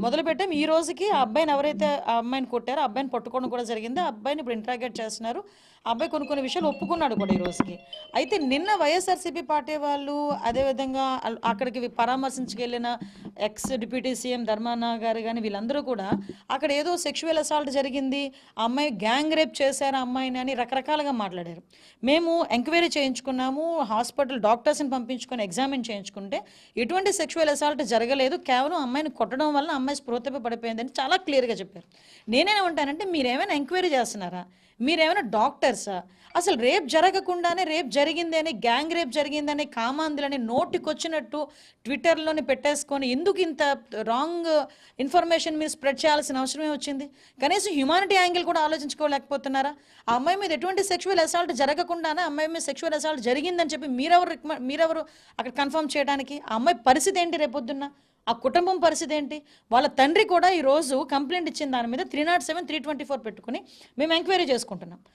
మొదలుపెట్టాం. ఈ రోజుకి ఆ అబ్బాయిని ఎవరైతే ఆ అమ్మాయిని కొట్టారో ఆ అబ్బాయిని పట్టుకోవడం కూడా జరిగింది. ఆ అబ్బాయిని ఇప్పుడు ఇంట్రాగేట్ చేస్తున్నారు. ఆ అబ్బాయి కొన్ని విషయాలు ఒప్పుకున్నాడు కూడా ఈ రోజుకి. అయితే నిన్న వైఎస్ఆర్సీపీ పార్టీ వాళ్ళు అదేవిధంగా అక్కడికి పరామర్శించుకెళ్ళిన ఎక్స్ డిప్యూటీ సీఎం ధర్మాన గారు కానీ వీళ్ళందరూ కూడా అక్కడ ఏదో సెక్షువల్ అసాల్ట్ జరిగింది, ఆ అమ్మాయి గ్యాంగ్ రేప్ చేశారు ఆ అమ్మాయిని అని రకరకాలుగా మాట్లాడారు. మేము ఎంక్వైరీ చేయించుకున్నాము, హాస్పిటల్ డాక్టర్స్ని పంపించుకొని ఎగ్జామిన్ చేయించుకుంటే ఎటువంటి సెక్షువల్ అసాల్ట్ జరగలేదు, కేవలం అమ్మాయిని కొట్టడం వల్ల అమ్మాయి స్పృహతపై పడిపోయిందని చాలా క్లియర్గా చెప్పారు. నేనేమంటానంటే మీరేమైనా ఎంక్వైరీ చేస్తున్నారా? మీరేమైనా డాక్టర్సా? అసలు రేప్ జరగకుండానే రేప్ జరిగిందని, గ్యాంగ్ రేప్ జరిగిందని, కామాంధులని నోటికొచ్చినట్టు ట్విట్టర్లోని పెట్టేసుకొని ఎందుకు ఇంత రాంగ్ ఇన్ఫర్మేషన్ మీరు స్ప్రెడ్ చేయాల్సిన అవసరమే వచ్చింది? కనీసం హ్యుమానిటీ యాంగిల్ కూడా ఆలోచించుకోలేకపోతున్నారా? ఆ అమ్మాయి మీద ఎటువంటి సెక్షువల్ అసాల్ట్ జరగకుండానే అమ్మాయి మీద సెక్షువల్ అసాల్ట్ జరిగిందని చెప్పి మీరెవరు అక్కడ కన్ఫర్మ్ చేయడానికి? ఆ అమ్మాయి పరిస్థితి ఏంటి రేపొద్దున్న? ఆ కుటుంబం పరిస్థితి ఏంటి? వాళ్ళ తండ్రి కూడా ఈరోజు కంప్లైంట్ ఇచ్చిన దాని మీద 307, 324 పెట్టుకుని మేము ఎంక్వైరీ చేసుకుంటున్నాం.